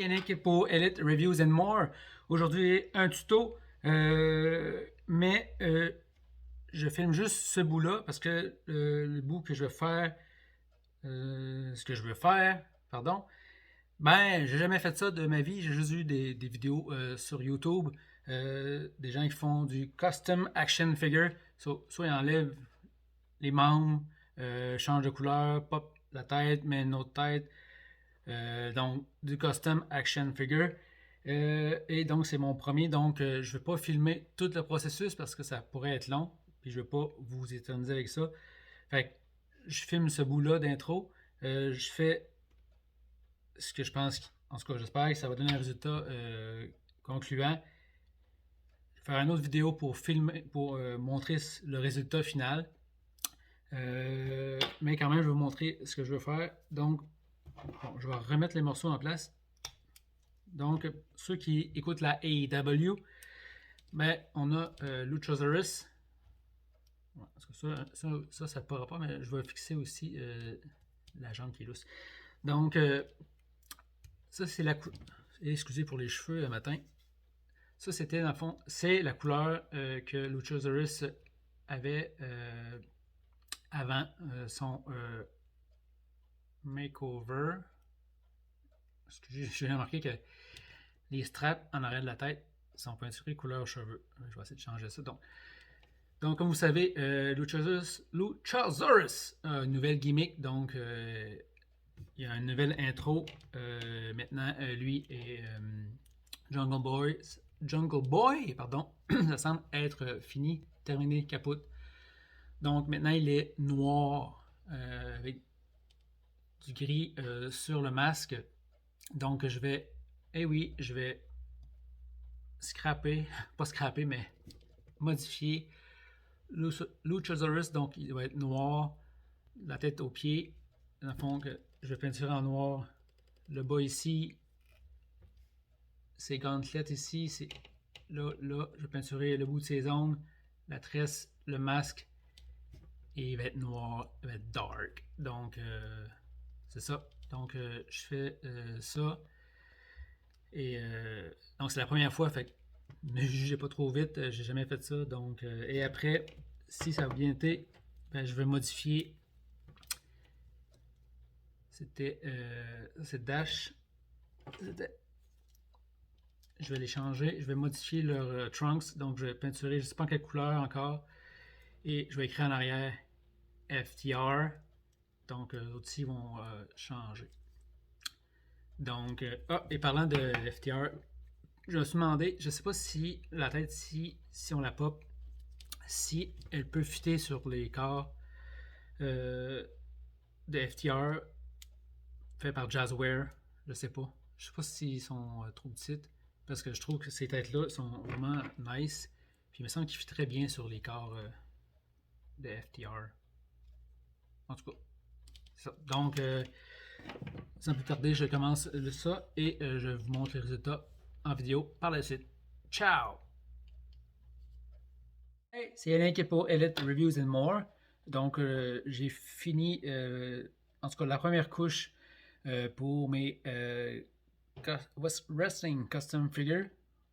c'est Yannick pour Elite Reviews and More. Aujourd'hui, un tuto, mais je filme juste ce bout-là parce que le bout que je veux faire, ce que je veux faire, pardon, ben, j'ai jamais fait ça de ma vie. J'ai juste vu des vidéos sur YouTube, des gens qui font du custom action figure. Soit ils enlèvent les membres, changent de couleur, pop la tête, met une autre tête. Donc, du custom action figure. Et donc, c'est mon premier. Donc, je ne vais pas filmer tout le processus parce que ça pourrait être long. Puis, je ne vais pas vous éterniser avec ça. Fait que je filme ce bout-là d'intro. Je fais ce que je pense, en tout cas, j'espère que ça va donner un résultat concluant. Je vais faire une autre vidéo pour filmer, pour montrer le résultat final. Mais quand même, je vais vous montrer ce que je veux faire. Donc, bon, je vais remettre les morceaux en place. Donc, ceux qui écoutent la AEW, ben, on a Luchasaurus. Ouais, parce que ça ne pourra pas, mais je vais fixer aussi la jambe qui est lousse. Donc, ça, c'est la couleur. Excusez pour les cheveux le matin. Ça, c'était, dans le fond, c'est la couleur que Luchasaurus avait avant son makeover. J'ai remarqué que les straps en arrière de la tête sont peinturés couleur cheveux. Je vais essayer de changer ça. Donc comme vous savez, Luchasaurus a une nouvelle gimmick. Donc, il y a une nouvelle intro. Maintenant, lui et Jungle Boy, pardon, ça semble être fini, terminé, capote. Donc maintenant, il est noir avec du gris sur le masque. Donc je vais, je vais scraper, pas scraper, mais modifier Luchasaurus. Donc il va être noir, la tête aux pieds. Dans le fond, que je vais peinturer en noir le bas ici, ses gantelettes ici, c'est là, je vais peinturer le bout de ses ongles, la tresse, le masque, et il va être noir, il va être dark. Donc, c'est ça. Donc, je fais ça. Et donc, c'est la première fois, fait que ne jugez pas trop vite, j'ai jamais fait ça. Donc, et après, si ça a bien été, ben, je vais modifier. C'était Dash. Je vais les changer. Je vais modifier leur trunks. Donc, je vais peinturer, je ne sais pas en quelle couleur encore. Et je vais écrire en arrière FTR. Donc, les autres ici vont changer. Donc, et parlant de FTR, je me suis demandé, je ne sais pas si la tête, si on la pop, si elle peut fitter sur les corps de FTR fait par Jazzware. Je sais pas. Je sais pas s'ils sont trop petites. Parce que je trouve que ces têtes-là sont vraiment nice. Puis il me semble qu'ils fit très bien sur les corps de FTR. En tout cas, c'est ça. Donc, sans plus tarder, je commence ça et je vous montre les résultats en vidéo par la suite. Ciao! Hey, c'est Yannick pour Elite Reviews and More. Donc, j'ai fini, en tout cas, la première couche pour mes Wrestling Custom Figure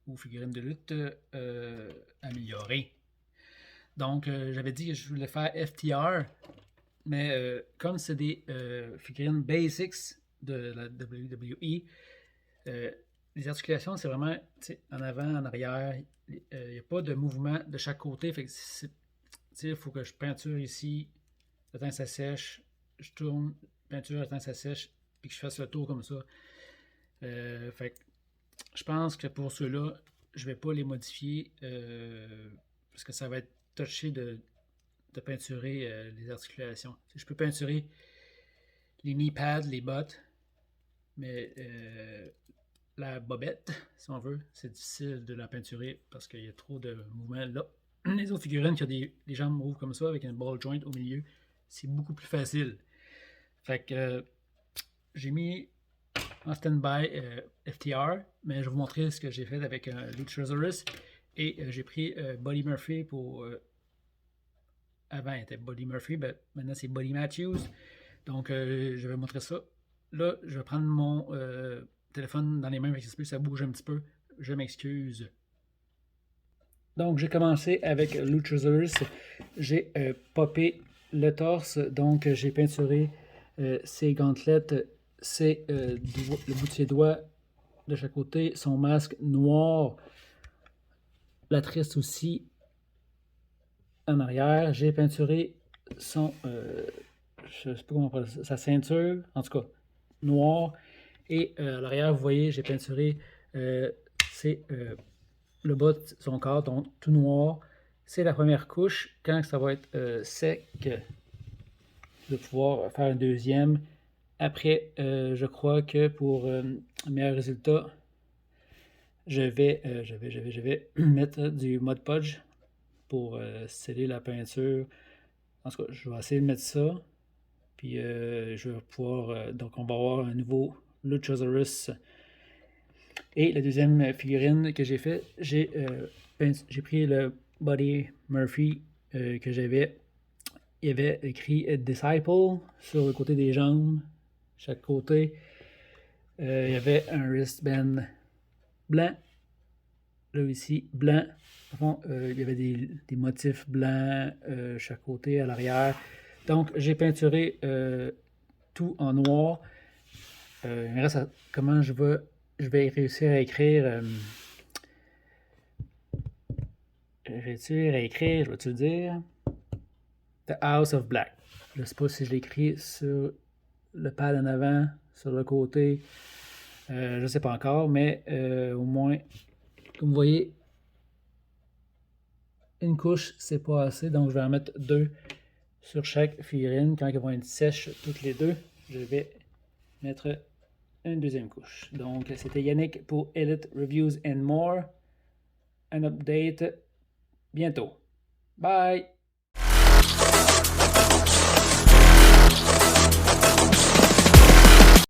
ou figurines de lutte améliorées. Donc, j'avais dit que je voulais faire FTR, mais comme c'est des figurines basics de la WWE, les articulations, c'est vraiment en avant, en arrière. Il n'y a pas de mouvement de chaque côté. Fait que il faut que je peinture ici, le temps que ça sèche, je tourne, peinture, le temps que ça sèche, puis que je fasse le tour comme ça. Fait que je pense que pour ceux-là, je vais pas les modifier parce que ça va être touché de peinturer les articulations. Je peux peinturer les knee pads, les bottes, mais la bobette, si on veut, c'est difficile de la peinturer parce qu'il y a trop de mouvements là. Les autres figurines qui ont les jambes mouvent comme ça avec un ball joint au milieu, c'est beaucoup plus facile. Fait que j'ai mis en stand-by FTR, mais je vais vous montrer ce que j'ai fait avec Luchasaurus. Et j'ai pris Buddy Murphy pour. Avant, il était Buddy Murphy, mais maintenant c'est Buddy Matthews. Donc, je vais montrer ça. Là, je vais prendre mon téléphone dans les mains, ça bouge un petit peu. Je m'excuse. Donc, j'ai commencé avec Luchasaurus. J'ai popé le torse. Donc, j'ai peinturé ses gantelettes, le bout de ses doigts de chaque côté, son masque noir, la triste aussi en arrière. J'ai peinturé son, je sais pas comment on appelle ça, sa ceinture, en tout cas, noir. Et à l'arrière, vous voyez, j'ai peinturé le bas de son corps, donc tout noir. C'est la première couche. Quand ça va être sec, de pouvoir faire une deuxième. Après, je crois que pour un meilleur résultat, je vais mettre du Mod Podge pour sceller la peinture. En tout cas, je vais essayer de mettre ça. Puis je vais pouvoir. Donc, on va avoir un nouveau Luchasaurus. Et la deuxième figurine que j'ai fait, j'ai pris le Buddy Murphy que j'avais. Il y avait écrit Disciple sur le côté des jambes, chaque côté. Il y avait un wristband blanc. Là ici, blanc. Au fond, il y avait des motifs blancs chaque côté, à l'arrière. Donc, j'ai peinturé tout en noir. Il me reste comment je vais réussir à écrire. Je vais-tu le dire? The House of Black. Je ne sais pas si je l'écris sur le pad en avant, sur le côté. Je ne sais pas encore, mais au moins, comme vous voyez, une couche, c'est pas assez. Donc, je vais en mettre 2 sur chaque figurine. Quand elles vont être sèches toutes les 2, je vais mettre une deuxième couche. Donc, c'était Yannick pour Elite Reviews and More. Un update bientôt. Bye!